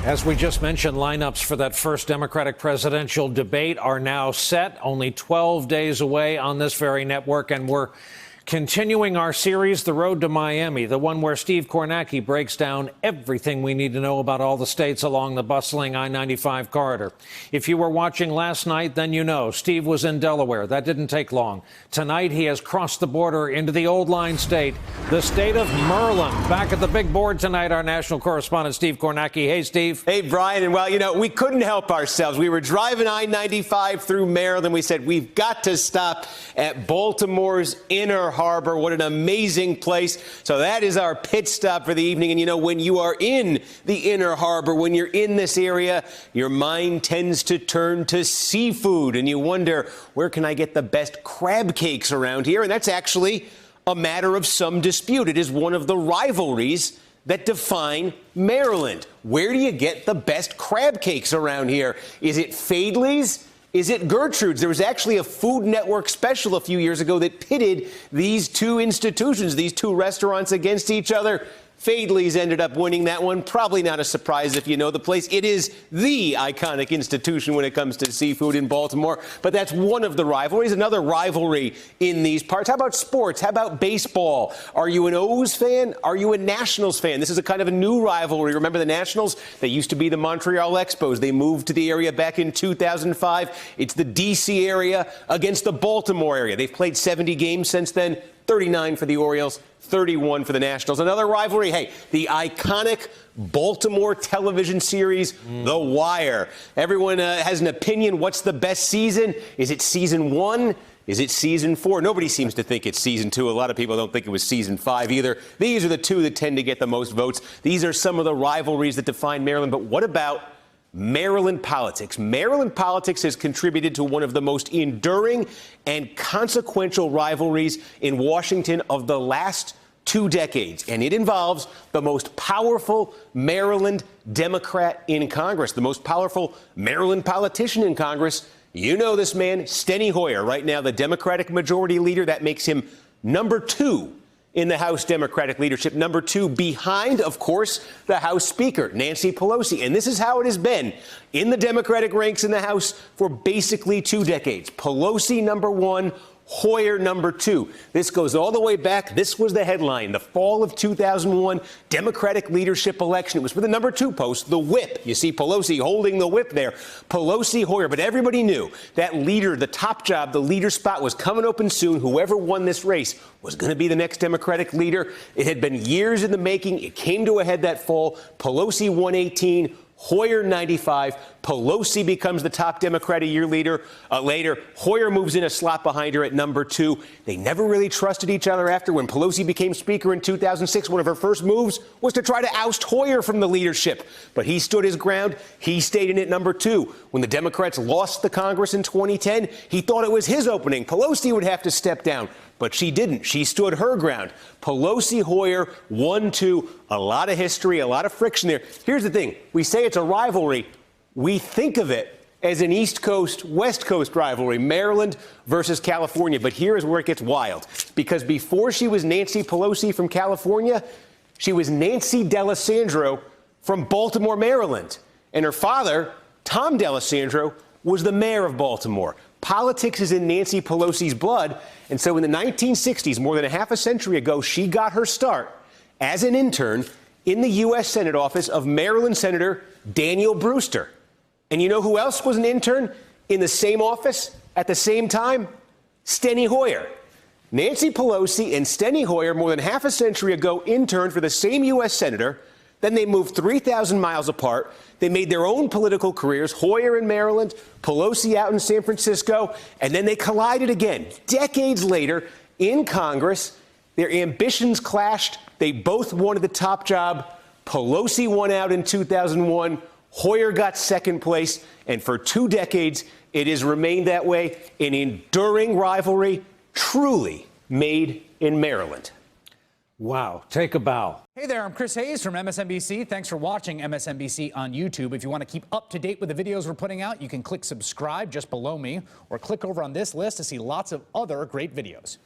As we just mentioned, lineups for that first Democratic presidential debate are now set, only 12 days away on this very network, and we're continuing our series, The Road to Miami, the one where Steve Kornacki breaks down everything we need to know about all the states along the bustling I-95 corridor. If you were watching last night, then you know Steve was in Delaware. That didn't take long. Tonight, he has crossed the border into the old line state, the state of Maryland. Back at the big board tonight, our national correspondent, Steve Kornacki. Hey, Steve. Hey, Brian. And, well, you know, we couldn't help ourselves. We were driving I-95 through Maryland. We said, we've got to stop at Baltimore's Inner Harbor. What an amazing place. So that is our pit stop for the evening. And, you know, when you are in the Inner Harbor, when you're in this area, your mind tends to turn to seafood. And you wonder, where can I get the best crab cakes around here? And that's actually a matter of some dispute. It is one of the rivalries that define Maryland. Where do you get the best crab cakes around here? Is it Faidley's? Is it Gertrude's? There was actually a Food Network special a few years ago that pitted these two institutions, these two restaurants against each other. Faidley's ended up winning that one. Probably not a surprise if you know the place. It is the iconic institution when it comes to seafood in Baltimore. But that's one of the rivalries. Another rivalry in these parts. How about sports? How about baseball? Are you an O's fan? Are you a Nationals fan? This is a kind of a new rivalry. Remember the Nationals? They used to be the Montreal Expos. They moved to the area back in 2005. It's the D.C. area against the Baltimore area. They've played 70 games since then. 39 for the Orioles, 31 for the Nationals. Another rivalry, hey, the iconic Baltimore television series, The Wire. Everyone has an opinion. What's the best season? Is it season 1? Is it season 4? Nobody seems to think it's season 2. A lot of people don't think it was season 5 either. These are the two that tend to get the most votes. These are some of the rivalries that define Maryland. But what about Maryland politics? Maryland politics has contributed to one of the most enduring and consequential rivalries in Washington of the last 2 decades, and it involves the most powerful Maryland Democrat in Congress, the most powerful Maryland politician in Congress. You know this man, Steny Hoyer, right now the Democratic Majority Leader. That makes him number 2 in the House Democratic leadership, number 2 behind, of course, the House Speaker, Nancy Pelosi. And this is how it has been in the Democratic ranks in the House for basically 2 decades. Pelosi number 1, Hoyer number 2. This goes all the way back. This was the headline, the fall of 2001 Democratic leadership election. It was for the number 2 post, the whip. You see Pelosi holding the whip there. Pelosi, Hoyer. But everybody knew that leader, the top job, the leader spot was coming open soon. Whoever won this race was going to be the next Democratic leader. It had been years in the making. It came to a head that fall. Pelosi 118. Hoyer 95. Pelosi becomes the top Democrat a year later. Hoyer moves in a slot behind her at number 2. They never really trusted each other after. When Pelosi became Speaker in 2006, one of her first moves was to try to oust Hoyer from the leadership. But he stood his ground. He stayed in at number 2. When the Democrats lost the Congress in 2010, he thought it was his opening. Pelosi would have to step down. But she didn't. She stood her ground. Pelosi, Hoyer, 1-2. A lot of history, a lot of friction there. Here's the thing. We say it's a rivalry. We think of it as an East Coast, West Coast rivalry, Maryland versus California. But here is where it gets wild. Because before she was Nancy Pelosi from California, she was Nancy D'Alessandro from Baltimore, Maryland. And her father, Tom D'Alessandro, was the mayor of Baltimore. Politics is in Nancy Pelosi's blood. And so in the 1960s, more than a half a century ago, she got her start as an intern in the U.S. Senate office of Maryland Senator Daniel Brewster. And you know who else was an intern in the same office at the same time? Steny Hoyer. Nancy Pelosi and Steny Hoyer, more than half a century ago, interned for the same U.S. Senator. Then they moved 3,000 miles apart. They made their own political careers, Hoyer in Maryland, Pelosi out in San Francisco, and then they collided again. Decades later, in Congress, their ambitions clashed. They both wanted the top job. Pelosi won out in 2001. Hoyer got second place. And for 2 decades, it has remained that way. An enduring rivalry, truly made in Maryland. Wow. Take a bow. Hey there, I'm Chris Hayes from MSNBC. Thanks for watching MSNBC on YouTube. If you want to keep up to date with the videos we're putting out, you can click subscribe just below me or click over on this list to see lots of other great videos.